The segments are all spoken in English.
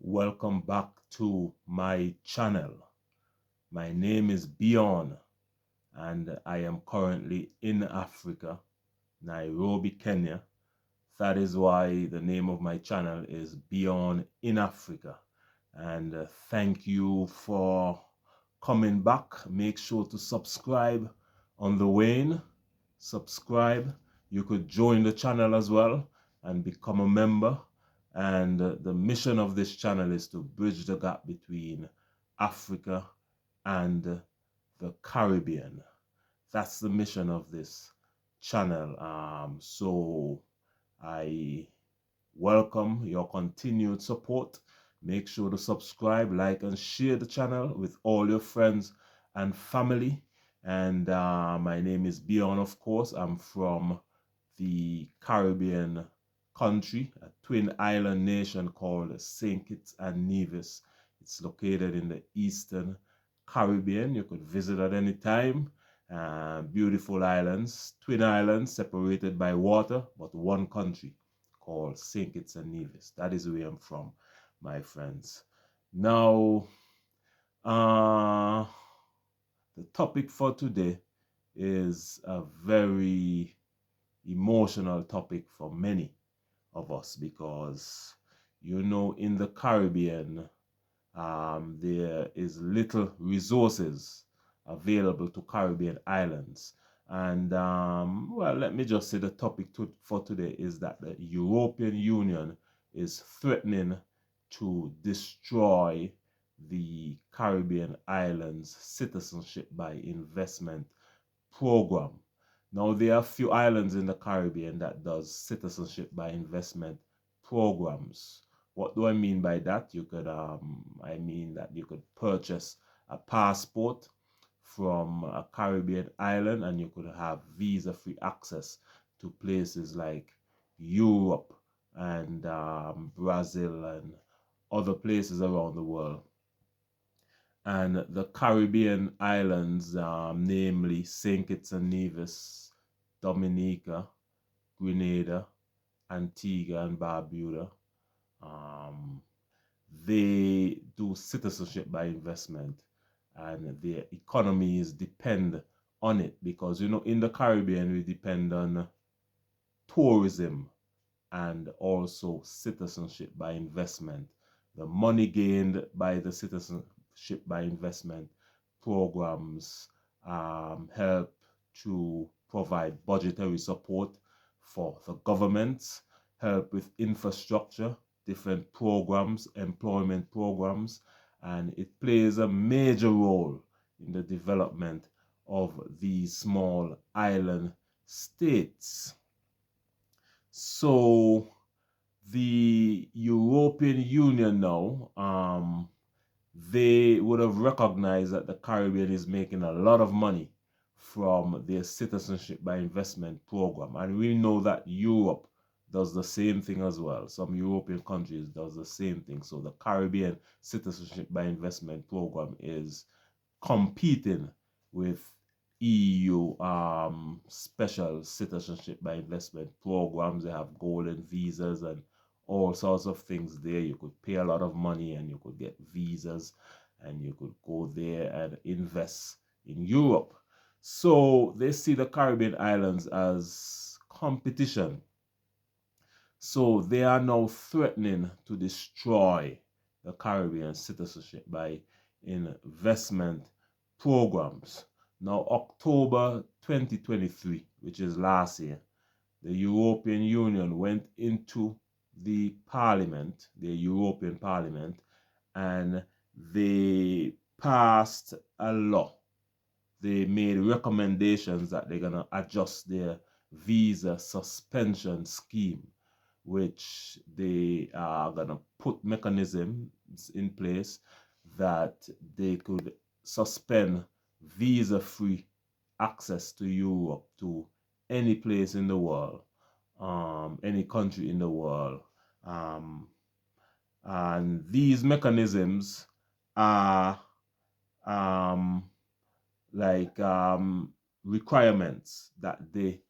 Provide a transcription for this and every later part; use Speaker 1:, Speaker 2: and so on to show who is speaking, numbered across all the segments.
Speaker 1: Welcome back to my channel. My name is Bjorn and I am currently in Africa, Nairobi, Kenya. That is why the name of my channel is Bjorn in Africa. And thank you for coming back. Make sure to subscribe on the way. Subscribe. You could join the channel as well and become a member. And the mission of this channel is to bridge the gap between Africa and the Caribbean. That's the mission of this channel. So I welcome your continued support. Make sure to subscribe, like, and share the channel with all your friends and family. And my name is Bjorn, of course. I'm from the Caribbean country, a twin island nation called St. Kitts and Nevis. It's located in the Eastern Caribbean. You could visit at any time. Beautiful islands, twin islands separated by water, but one country called St. Kitts and Nevis. That is where I'm from, my friends. Now, the topic for today is a very emotional topic for many of us because, in the Caribbean, there is little resources available to Caribbean islands. And, well, let me just say the topic for today is that the European Union is threatening to destroy the Caribbean islands' citizenship by investment program. Now, there are a few islands in the Caribbean that does citizenship by investment programs. What do I mean by that? I mean that you could purchase a passport from a Caribbean island and you could have visa-free access to places like Europe and Brazil and other places around the world. And the Caribbean islands, namely St. Kitts and Nevis, Dominica, Grenada, Antigua and Barbuda, they do citizenship by investment, and their economies depend on it because, in the Caribbean, we depend on tourism and also citizenship by investment. The money gained by the citizenship by investment programs help to provide budgetary support for the governments, help with infrastructure, different programs, employment programs, and it plays a major role in the development of these small island states. So the European Union now, they would have recognized that the Caribbean is making a lot of money from their citizenship by investment program. And we know that Europe does the same thing as well. Some European countries does the same thing. So the Caribbean citizenship by investment program is competing with EU special citizenship by investment programs. They have golden visas and all sorts of things there. You could pay a lot of money and you could get visas and you could go there and invest in Europe. So they see the Caribbean islands as competition. So they are now threatening to destroy the Caribbean citizenship by investment programs. Now, October 2023, which is last year, the European Union went into the Parliament, the European Parliament, and they passed a law. They made recommendations that they're going to adjust their visa suspension scheme, which they are going to put mechanisms in place that they could suspend visa-free access to Europe, to any place in the world, any country in the world. And these mechanisms are requirements that they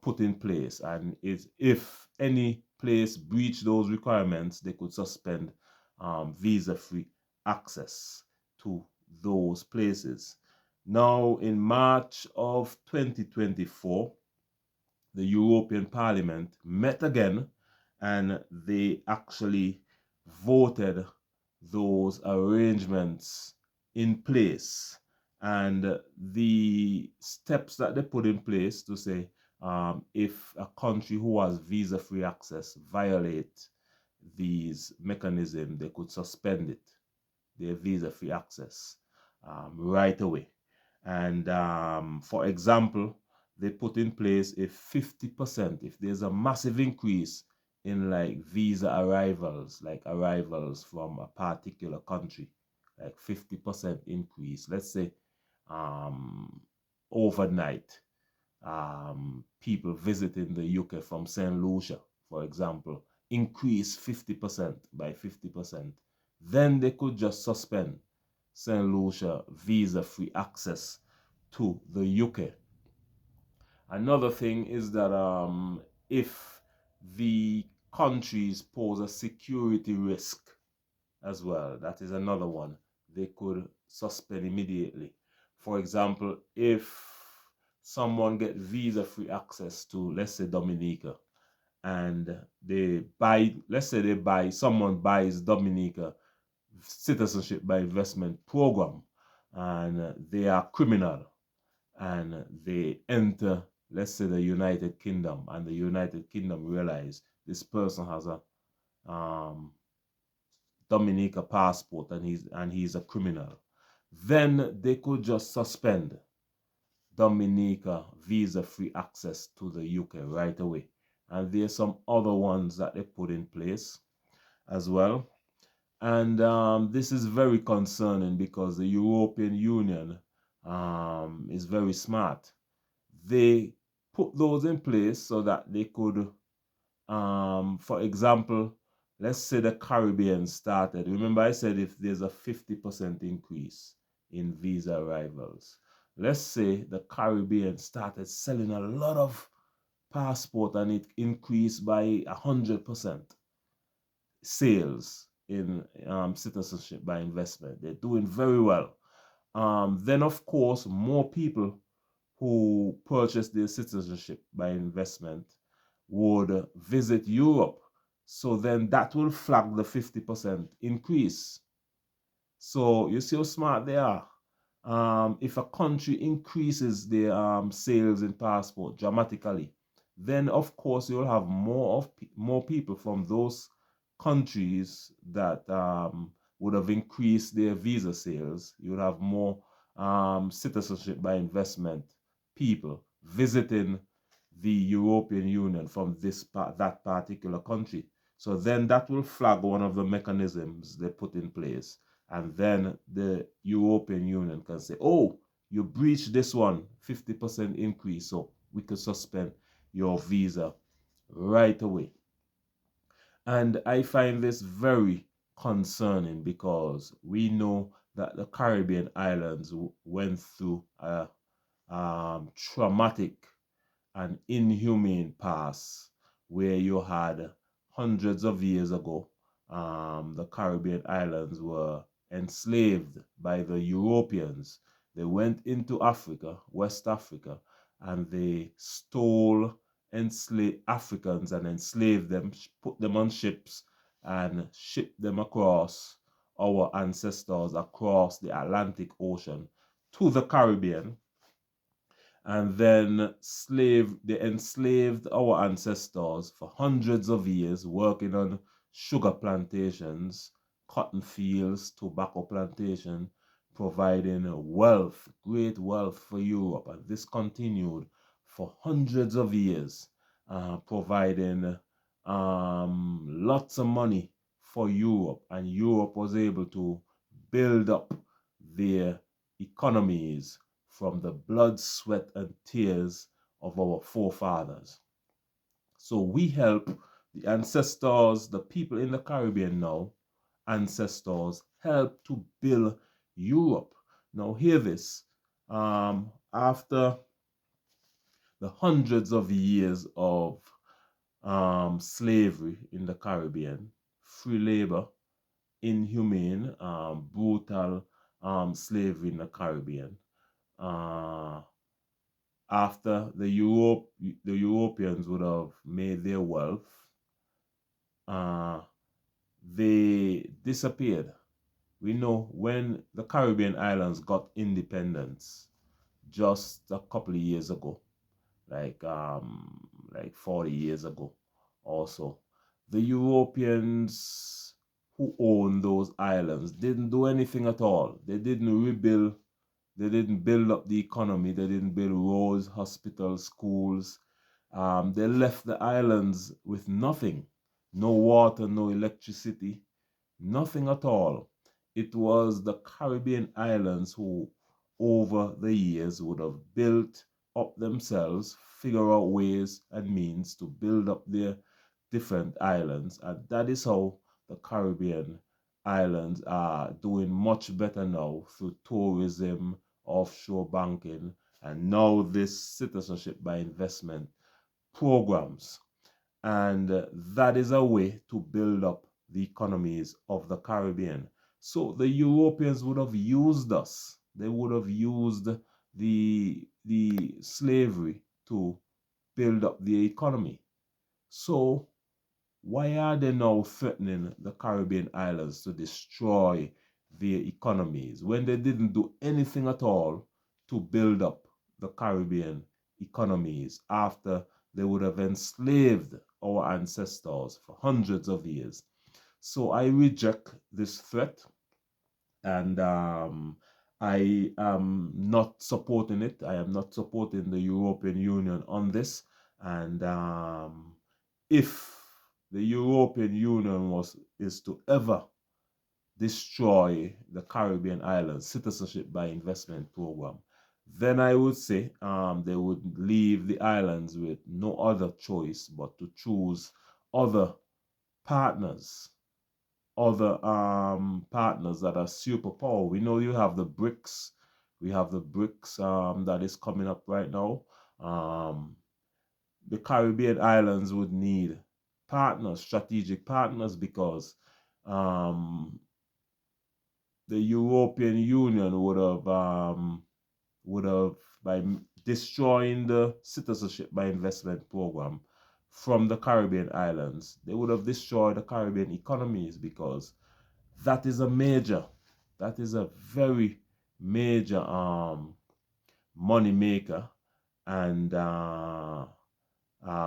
Speaker 1: put in place, and if any place breach those requirements, they could suspend visa-free access to those places. Now, in March of 2024, the European Parliament met again and they actually voted those arrangements in place. And the steps that they put in place to say if a country who has visa-free access violate these mechanisms, they could suspend it, their visa-free access, right away. And for example, they put in place a 50%, if there's a massive increase in like visa arrivals, like arrivals from a particular country, like 50% increase, let's say overnight, people visiting the UK from St. Lucia, for example, increase 50% by 50%, then they could just suspend St. Lucia visa-free access to the UK. Another thing is that if the countries pose a security risk as well, that is another one, they could suspend immediately. For example, if someone get visa-free access to, let's say, Dominica, and they buy, let's say someone buys Dominica citizenship by investment program, and they are criminal, and they enter, let's say, the United Kingdom, and the United Kingdom realize this person has a Dominica passport and he's a criminal, then they could just suspend Dominica visa-free access to the UK right away. And there's some other ones that they put in place as well. And this is very concerning because the European Union is very smart. They put those in place so that they could, for example, let's say the Caribbean started. Remember I said if there's a 50% increase in visa arrivals. Let's say the Caribbean started selling a lot of passport and it increased by 100% sales in citizenship by investment. They're doing very well. Then of course, more people who purchase their citizenship by investment would visit Europe. So then that will flag the 50% increase. So you see how smart they are. If a country increases their sales in passport dramatically, then of course you'll have more people from those countries that would have increased their visa sales. You would have more citizenship by investment people visiting the European Union from that particular country. So then that will flag one of the mechanisms they put in place. And then the European Union can say, oh, you breached this one, 50% increase, so we could suspend your visa right away. And I find this very concerning because we know that the Caribbean islands went through a traumatic and inhumane past where you had hundreds of years ago, the Caribbean islands were enslaved by the Europeans. They went into Africa, West Africa, and they stole enslaved Africans and enslaved them, put them on ships and shipped them across, our ancestors across the Atlantic Ocean to the Caribbean. And then they enslaved our ancestors for hundreds of years, working on sugar plantations, cotton fields, tobacco plantation, providing wealth, great wealth for Europe. And this continued for hundreds of years, providing lots of money for Europe. And Europe was able to build up their economies from the blood, sweat, and tears of our forefathers. So we help the ancestors, the people in the Caribbean now, ancestors, help to build Europe. Now hear this, after the hundreds of years of slavery in the Caribbean, free labor, inhumane, brutal slavery in the Caribbean. Uh, After the Europeans would have made their wealth, uh, they disappeared. We know when the Caribbean islands got independence just a couple of years ago, like 40 years ago also, the Europeans who owned those islands didn't do anything at all. They didn't rebuild, they didn't build up the economy, they didn't build roads, hospitals, schools. They left the islands with nothing. No water, no electricity, nothing at all. It was the Caribbean islands who, over the years, would have built up themselves, figure out ways and means to build up their different islands. And that is how the Caribbean islands are doing much better now through tourism, offshore banking, and now this citizenship by investment programs. And that is a way to build up the economies of the Caribbean. So the Europeans would have used us. They would have used the slavery to build up the economy. So why are they now threatening the Caribbean islands to destroy their economies when they didn't do anything at all to build up the Caribbean economies after they would have enslaved our ancestors for hundreds of years? So I reject this threat, and I am not supporting it. I am not supporting the European Union on this. And if the European Union is to ever destroy the Caribbean islands citizenship by investment program, then I would say they would leave the islands with no other choice but to choose other partners, partners that are superpower. We know you have the BRICS. We have the BRICS that is coming up right now. The Caribbean islands would need partners, strategic partners, because the European Union would have by destroying the citizenship by investment program from the Caribbean islands, they would have destroyed the Caribbean economies, because that is a very major money maker and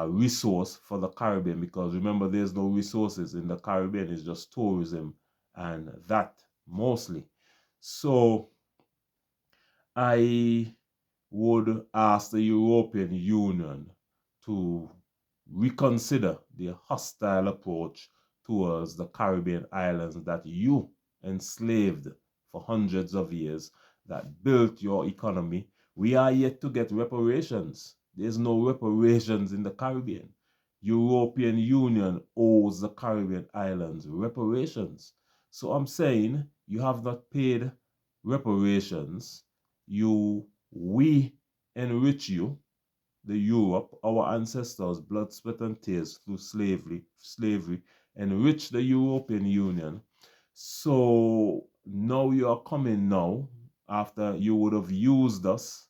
Speaker 1: resource for the Caribbean, because remember, there's no resources in the Caribbean, it's just tourism and that mostly. So I would ask the European Union to reconsider the hostile approach towards the Caribbean islands that you enslaved for hundreds of years, that built your economy. We are yet to get reparations. There's no reparations in the Caribbean. European Union owes the Caribbean islands reparations. So I'm saying you have not paid reparations. We enrich you, the Europe, our ancestors, blood, sweat, and tears through slavery, enrich the European Union. So now you are coming now, after you would have used us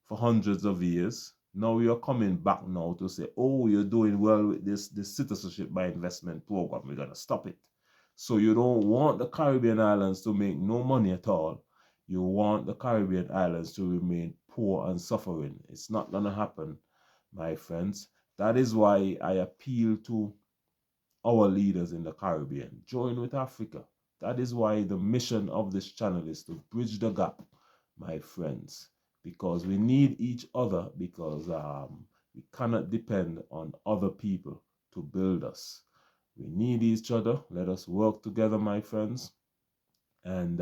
Speaker 1: for hundreds of years. Now you're coming back now to say, oh, you're doing well with this citizenship by investment program. We're going to stop it. So you don't want the Caribbean islands to make no money at all. You want the Caribbean islands to remain poor and suffering. It's not going to happen, my friends. That is why I appeal to our leaders in the Caribbean. Join with Africa. That is why the mission of this channel is to bridge the gap, my friends, because we need each other, because we cannot depend on other people to build us. We need each other. Let us work together, my friends. And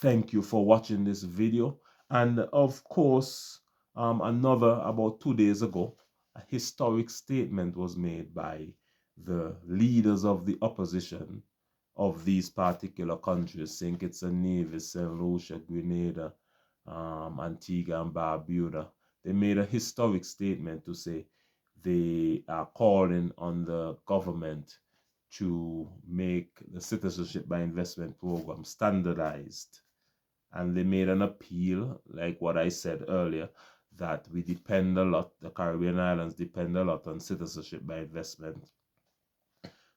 Speaker 1: thank you for watching this video. And of course, about 2 days ago, a historic statement was made by the leaders of the opposition of these particular countries, St. Kitts-Nevis, St. Lucia, Grenada, Antigua and Barbuda. They made a historic statement to say they are calling on the government to make the citizenship by investment program standardized. And they made an appeal, like what I said earlier, that we depend a lot, the Caribbean islands depend a lot on citizenship by investment.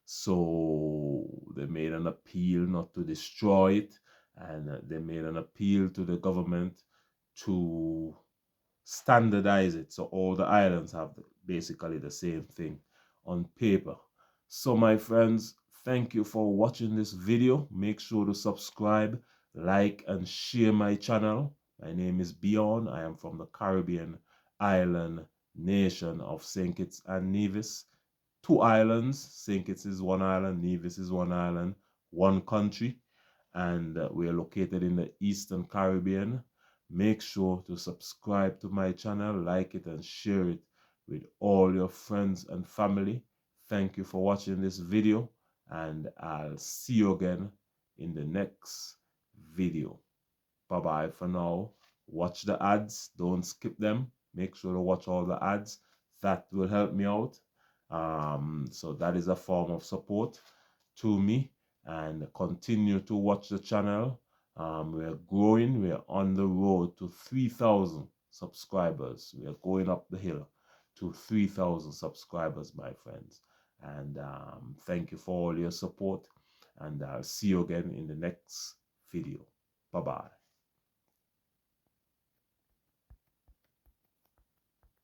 Speaker 1: So they made an appeal not to destroy it, and they made an appeal to the government to standardize it so all the islands have basically the same thing on paper. So my friends, thank you for watching this video. Make sure to subscribe, like, and share my channel. My name is Bjorn. I am from the Caribbean island nation of St. Kitts and Nevis. Two islands. St. Kitts is one island, Nevis is one island, one country, and we are located in the Eastern Caribbean. Make sure to subscribe to my channel, like it, and share it with all your friends and family. Thank you for watching this video, and I'll see you again in the next video. Bye bye for now. Watch the ads, don't skip them. Make sure to watch all the ads. That will help me out. So that is a form of support to me, and continue to watch the channel. We're growing. We're on the road to 3,000 subscribers. We are going up the hill to 3,000 subscribers, my friends. And thank you for all your support, and I'll see you again in the next video. Bye-bye.